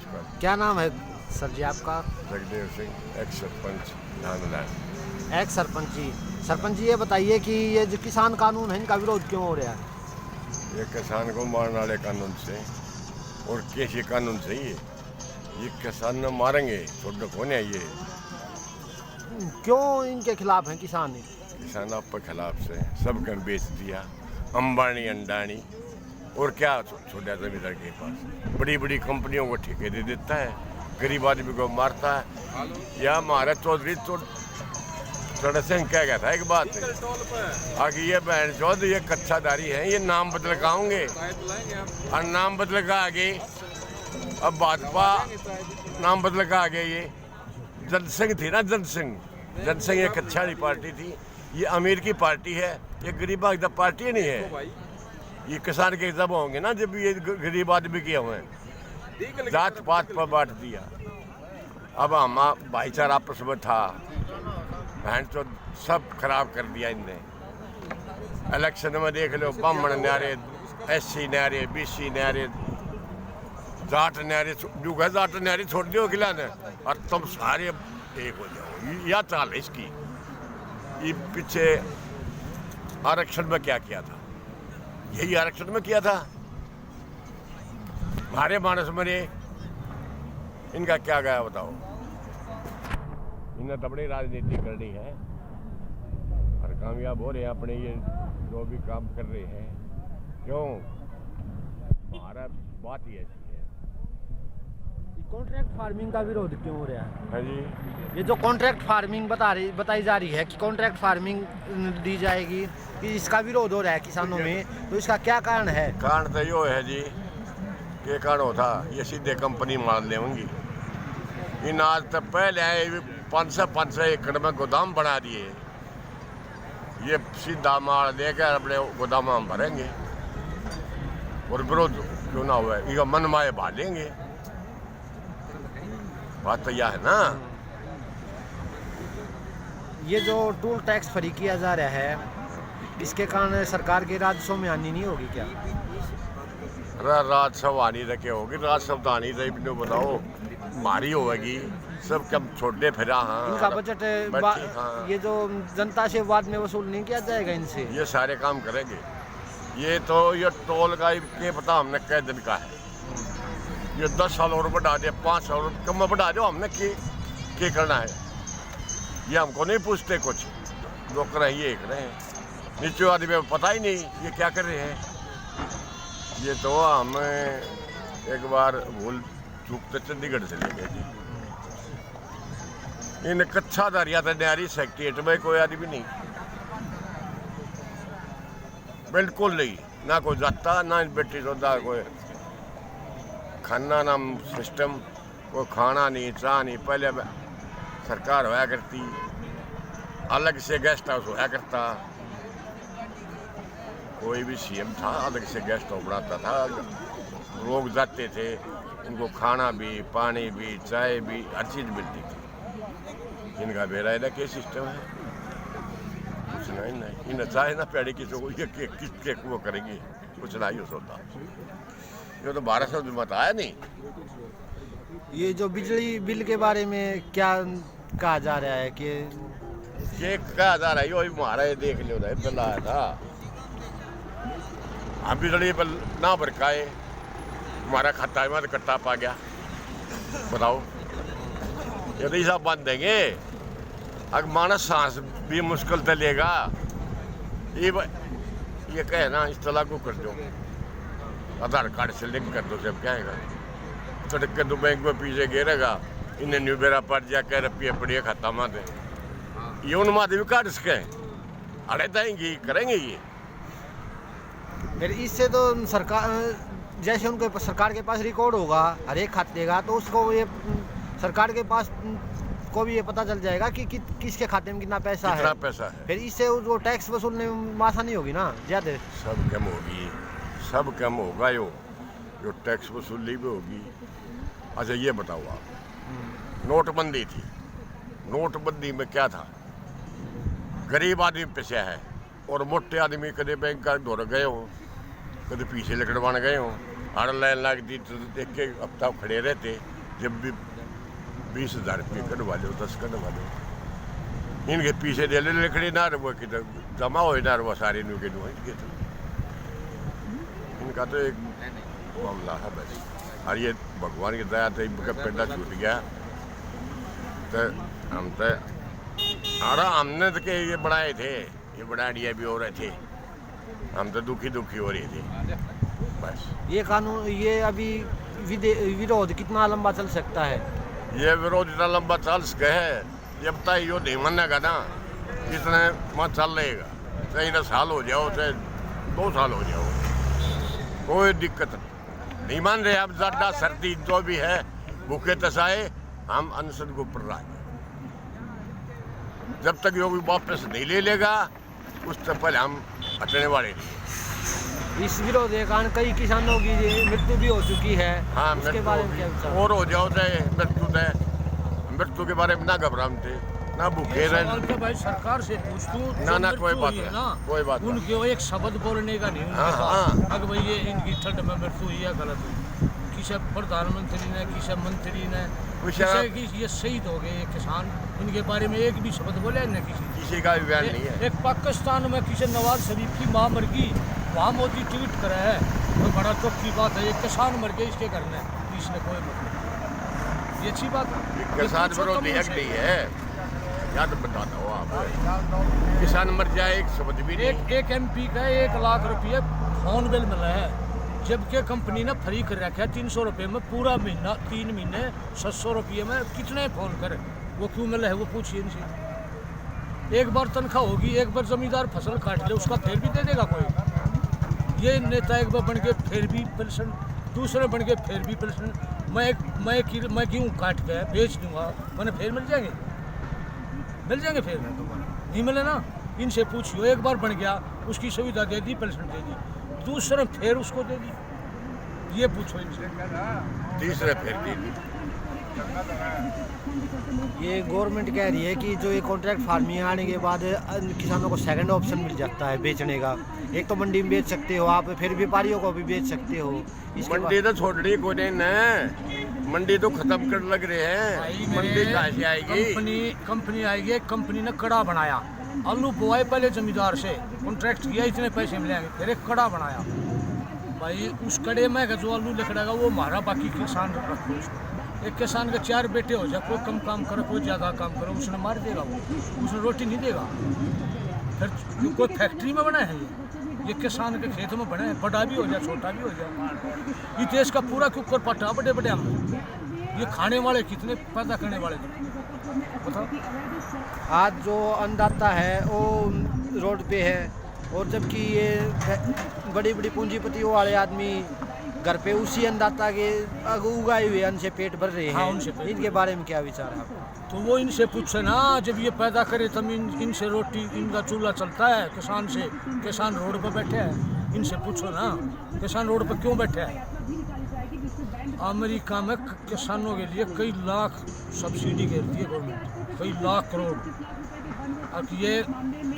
नमस्कार। क्या नाम है सर जी आपका? जगदेव सिंह, एक्स सरपंच धानलाल। एक्स सरपंच जी। सरपंच जी, ये बताइए कि ये जो किसान कानून है इनका विरोध क्यों हो रहा है? ये किसान को मारने वाले कानून से और कैसे कानून से ये किसान न मारेंगे छोड़ कौन है ये क्यों इनके खिलाफ हैं किसान? किसान आप पर खिलाफ से सबके बेच दिया, अंबानी अंडानी और क्या छोटा जमींदार के पास बड़ी बड़ी कंपनियों को ठेके दे देता है, गरीब आदमी को मारता है। या हमारा चौधरी चरण सिंह कह गया था एक बात, आगे ये बहन चौधरी ये कच्चादारी है, ये नाम बदल के आऊंगे और नाम बदल के आगे अब भाजपा नाम बदल के आगे ये जनसंघ थी ना, जनसंघ ये कच्चाड़ी पार्टी थी, ये अमीर की पार्टी है, ये गरीबा की पार्टी नहीं है। ये किसान के जब होंगे ना जब ये गरीब आदमी के हुए जात पात पर बांट दिया। अब हम भाईचारा आपस में था, बहन तो सब खराब कर दिया इनने। इलेक्शन में देख लो, ब्राह्मण न्यारे, SC न्यारे, BC न्यारे, जाट न्यारे, जुगा जाट न्यारे छोड़ दियो खिलाने और तुम सारे एक हो जाओ। या चाल है इसकी। ये पीछे आरक्षण में क्या किया था, यही आरक्षण में किया था। हमारे मानस मरे, इनका क्या गया बताओ। इन्हें तो बड़ी राजनीति करनी है और कामयाब हो रहे हैं अपने ये जो भी काम कर रहे हैं। क्यों हमारा बात ही ऐसी है। कॉन्ट्रैक्ट फार्मिंग का विरोध क्यों हो रहा है? हाँ जी, ये जो कॉन्ट्रैक्ट फार्मिंग बताई जा रही है कि कॉन्ट्रैक्ट फार्मिंग दी जाएगी, कि इसका विरोध हो रहा है किसानों में, तो इसका क्या कारण है? कारण तो यो है जी कि कारण होता ये सीधे कंपनी मार लेंगी। इन आज तक पहले 500 एकड़ में गोदाम बना दिए, ये सीधा माल देकर अपने गोदाम में भरेंगे और विरोध क्यों ना हुआ, ये मन माए भालेंगे। बात तो यह है ना। ये जो टोल टैक्स फ्री किया जा रहा है, इसके कारण सरकार के राजस्व में हानि नहीं होगी क्या? राजस्व हानि रखे होगी, राजस्व तो हानि रही बताओ मारी होगी, सब कम छोटे फिरा। हाँ, इनका बजट हाँ। ये जो जनता से बाद में वसूल नहीं किया जाएगा इनसे? ये सारे काम करेंगे। ये तो ये टोल का के पता हमने कै दिन का है, ये 10 साल और बढ़ा दे, 5 साल और कम में बढ़ा दो, हमने क्या करना है ये हमको नहीं पूछते कुछ। लोग कर ये एक रहे हैं, नीचे आदमी को पता ही नहीं ये क्या कर रहे हैं। ये तो हमें एक बार भूल चूक तो चंडीगढ़ से ले गए जी। इन कच्चा दारिया तो न्यारी सेक्रेटरीट में कोई आदमी नहीं, बिल्कुल नहीं, ना कोई जाता ना बेटी सोदा कोई खाना ना सिस्टम, कोई खाना नहीं चाह नहीं। पहले सरकार होया करती, अलग से गेस्ट हाउस होया करता, कोई भी CM था अलग से गेस्ट हाउस बनाता था, लोग जाते थे, इनको खाना भी पानी भी चाय भी हर चीज़ मिलती थी। इनका बेरा है ना क्या सिस्टम है, कुछ नहीं इन चाहे ना पैड़ी किसी को ये वो करेंगे, कुछ नहीं हो सकता। ये तो 1200 मत आया नहीं। ये जो बिजली बिल के बारे में क्या कहा जा रहा है कि ये कहा जा रहा है, यो हमारा ये देख लो बिल आया था, हम बिजली बिल ना भरकाए, हमारा खाता में तो कट्टा पा गया। बताओ ये तो सब बांध देंगे, अगर मानस सांस भी मुश्किल तो लेगा। ये कहे ना इस तरह को कर दो, आधार कार्ड से लिंक कर दो, सब क्या है सड़क के 2 बैंक में पीछे गिरेगा, इन्हें न्यू बेरा पड़ जा कर रुपये पड़िए खाता में दे, ये उन माधे भी काट सके अड़े देंगे करेंगे ये। फिर इससे तो सरकार जैसे उनके सरकार के पास रिकॉर्ड होगा हर एक खाते का, तो उसको ये सरकार के पास को भी ये पता चल जाएगा कि किसके खाते में कितना पैसा है। फिर इससे वो टैक्स वसूलने में आसानी होगी ना ज़्यादा। सब कम होगी, सब कम होगा, जो टैक्स वसूली भी होगी। अच्छा ये बताओ आप, नोटबंदी थी, नोटबंदी में क्या था, गरीब आदमी पैसा है और मोटे आदमी कदे बैंक का दौर गए हो, कदे पीछे लकड़वान गए हो, हर लाइन लगती तो देख के हफ्ता खड़े रहते, जब भी 20,000 रुपये कटवा लो 10 कटवा लो इनके पीछे दे ले लकड़ी ना वो किधर जमा हो ना वो सारे नु के इनके तो इनका तो एक मामला है बस। और ये भगवान की दया से इनका पेड़ा छूट गया तो हम तो और हमने तो के ये बढ़ाए थे, ये बढ़ाड़िया भी हो रहे थे, हम तो दुखी हो रहे थे बस। ये कानून ये अभी विरोध कितना लंबा चल सकता है? ये विरोध इतना लंबा चल सके है जब तक यो नहीं मानेगा ना इतने मत चल रहेगा, चाहे ना साल हो जाओ चाहे 2 साल हो जाओ, कोई दिक्कत नहीं मान रहे। अब ज़्यादा सर्दी जो भी है भूखे तसाए हम अनशन को ऊपर रह जब तक योगी वापस नहीं ले लेगा उस तक पहले हम हटने वाले नहीं। इस विरोध के कारण कई किसानों की मृत्यु भी हो चुकी है। हाँ, उसके बारे में क्या विचार? और हो जाओ चाहे मृत्यु के बारे में ना घबराते ना भूखे रहे भाई सरकार से पूछ तू ना कोई बात है ना, कोई बात उनके एक शब्द बोलने का नहीं उनके हाँ, पास। अगर भाई ये इनकी ठंड में मृत्यु हुई है गलत हुई, किसी प्रधानमंत्री ने किसी मंत्री ने किसी की ये शहीद हो गए किसान, इनके बारे में एक भी शब्द बोले न किसी का भी बयान नहीं है। एक पाकिस्तान में किसी नवाज शरीफ की माँ मर गई, वहाँ मोदी ट्वीट करे है तो बड़ा दुख की बात है। एक किसान मर गए इसके घर में इसने कोई मतलब, ये अच्छी बात है। किसान विरोधी एक नहीं है, क्या तो बताता हो आप, किसान मर जाए एक शब्द भी नहीं। एक MP का 1 लाख रुपये फोन बिल मिला है, जबकि कंपनी ने फ्री कर रखा है 300 रुपये में पूरा महीना, 3 महीने 700 रुपये में कितने फोन करे, वो क्यों मिला है वो पूछिए इनसे। एक बार तनख्वाह होगी, एक बार जमींदार फसल काट ले उसका फिर भी दे देगा कोई। ये नेता एक बार बन के फिर भी पेंशन, दूसरे बन के फिर भी पेंशन, मैं गेहूँ काट के बेच दूंगा मैंने फिर मिल जाएंगे फिर नहीं मिले ना। इनसे पूछियो, एक बार बन गया उसकी सुविधा दे दी, पेंशन दे दी, दूसरे फिर उसको दे दी, ये पूछो इनसे, तीसरे फिर दे दी। ये गवर्नमेंट कह रही है कि जो ये कॉन्ट्रैक्ट फार्मिंग आने के बाद किसानों को सेकंड ऑप्शन मिल जाता है बेचने का। एक तो मंडी में बेच सकते हो आप, फिर व्यापारियों को भी बेच सकते हो। मंडी तो छोड़ रही कोई नहीं ना, मंडी तो खत्म कर लग रहे हैं। मंडी कहाँ से आएगी? कंपनी आएगी, कंपनी ने कड़ा बनाया, आलू बोआए पहले जमींदार से कॉन्ट्रैक्ट किया, इतने पैसे मिलेंगे, फिर एक कड़ा बनाया भाई, उस कड़े में जो आलू लिखड़ेगा वो हमारा, बाकी किसान रखो उसको। एक किसान के 4 बेटे हो जाए, कोई कम काम करे कोई ज़्यादा काम करे, उसने मार देगा, वो उसने रोटी नहीं देगा। फिर कोई फैक्ट्री में बना है ये किसान के खेत में बना है, बड़ा भी हो जाए छोटा भी हो जाए। ये देश का पूरा कुकर पटा बड़े बड़े हम, ये खाने वाले कितने पैदा करने वाले बताओ। आज जो अन्नदाता है वो रोड पे है, और जबकि ये बड़ी बड़ी पूंजीपति वाले आदमी घर पे उसी अन्नदाता के उगाए हुए अन्न से पेट भर रहे हैं। हाँ, उनसे इनके बारे में क्या विचार है आपका? तो वो इनसे पूछे ना, जब ये पैदा करे तब इनसे रोटी, इनका चूल्हा चलता है किसान से। किसान रोड पर बैठे हैं, इनसे पूछो ना किसान रोड पर क्यों बैठे हैं। अमेरिका में किसानों के लिए कई लाख सब्सिडी देती है गवर्नमेंट, कई लाख करोड़। अब ये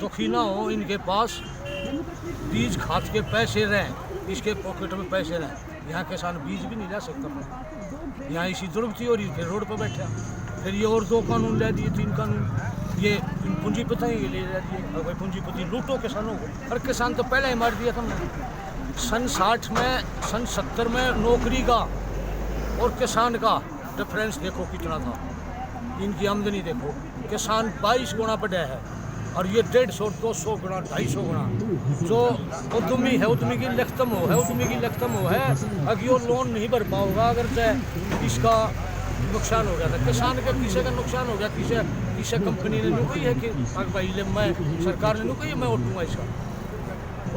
दुखी ना हो, इनके पास बीज खाद के पैसे रहें, इसके पॉकेट में पैसे रहें। यहाँ किसान बीज भी नहीं ला सकता, यहाँ इसी दुर्गति हो रही, फिर रोड पर बैठा। फिर ये और 2 कानून ले दिए, 3 कानून, ये पूंजीपति ले दिए। और भाई पूंजीपति लूटो किसानों को, और किसान तो पहले ही मार दिया था हमने। सन 60 में, सन 70 में नौकरी का और किसान का डिफरेंस देखो कितना था, इनकी आमदनी देखो, किसान 22 गुना बढ़ा है और ये 150, 200 गुना, 250 गुना। जो उद्यमी है, उद्यमी की लखतम हो है, अगर ये लोन नहीं भर पाओगा, अगर चाहे इसका नुकसान हो गया था, किसान का किसी का नुकसान हो गया, किसी कंपनी ने नुकई है कि भाई मैं सरकार ने नुकई, मैं उठूँगा इसका,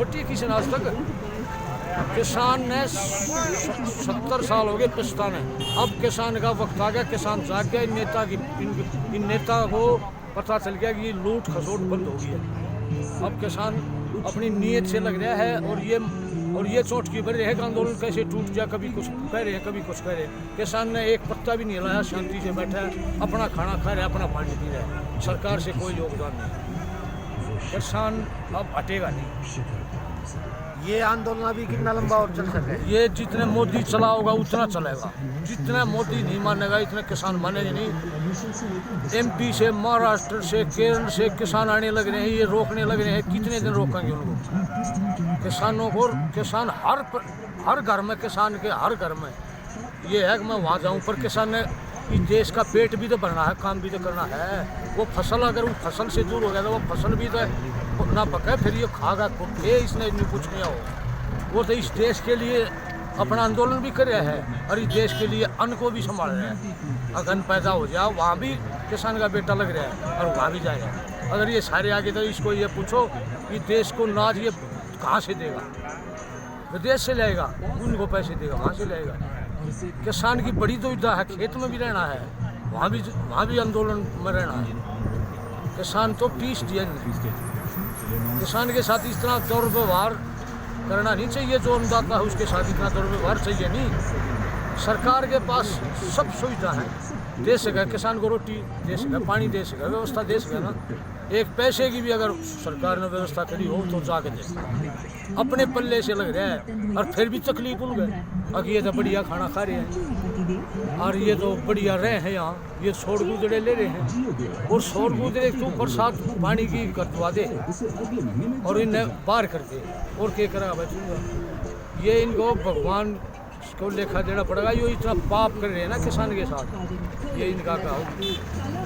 उठी किसी ने आज तक। किसान ने 70 साल हो गए पछताने, अब किसान का वक्त आ गया, किसान जाग गया। इन नेता को पता चल गया कि लूट खसोट बंद हो गई है, अब किसान अपनी नीयत से लग रहा है। और ये चोट की भर रहे हैं कि आंदोलन कैसे टूट गया, कभी कुछ कह रहे हैं कभी कुछ कह रहे हैं। किसान ने एक पत्ता भी नहीं हिलाया, शांति से बैठा है, अपना खाना खा रहा है, अपना पानी पी रहा है, सरकार से कोई योगदान नहीं। किसान अब हटेगा नहीं, ये आंदोलन अभी कितना लंबा और चल सके? ये जितने मोदी चलाओगा उतना चलेगा, जितना मोदी नहीं मानेगा इतने किसान मानेंगे नहीं। एमपी से, महाराष्ट्र से, केरल से किसान आने लग रहे हैं, ये रोकने लग रहे हैं, कितने दिन रोकेंगे उनको? किसानों को, किसान हर घर में, किसान के हर घर में ये है कि मैं वहाँ जाऊँ, पर किसान ने इस देश का पेट भी तो भरना है, काम भी तो करना है। वो फसल अगर वो फसल से दूर हो गया तो वो फसल भी तो ना पके, फिर ये खागा ये इसने कुछ नहीं हो। वो तो इस देश के लिए अपना आंदोलन भी कर रहे हैं और इस देश के लिए अन्न को भी संभाल रहे हैं। अगर अन्न पैदा हो जाए वहाँ भी किसान का बेटा लग रहा है और वहाँ भी जाएगा। अगर ये सारे आगे तो इसको ये पूछो कि देश को नाज ये कहाँ से देगा? विदेश से लाएगा, उनको पैसे देगा, वहाँ से लाएगा। किसान की बड़ी दुविधा है, खेत में भी रहना है, वहाँ भी आंदोलन में रहना है। किसान तो पीस दिया नहीं। किसान के साथ इस तरह दुर्व्यवहार करना नहीं चाहिए, जो अन्नदाता है उसके साथ इतना दुर्व्यवहार चाहिए नहीं। सरकार के पास सब सुविधा है, दे सके किसान को रोटी दे सके, पानी दे सके, व्यवस्था दे सके ना। एक पैसे की भी अगर सरकार ने व्यवस्था करी हो तो जाके दे। अपने पल्ले से लग रहा है और फिर भी तकलीफ उल गए। अब ये तो बढ़िया खाना खा रहे हैं और ये तो बढ़िया रहे हैं यहाँ, ये शोर गुजरे ले रहे हैं और शोर गुजरे तो बरसात पानी की करवा दे और इन्हें बाहर कर दे और क्या करा बचूंगा। ये इनको भगवान को लेखा देना पड़ेगा, ये इतना पाप कर रहे हैं ना किसान के साथ, ये इनका काम।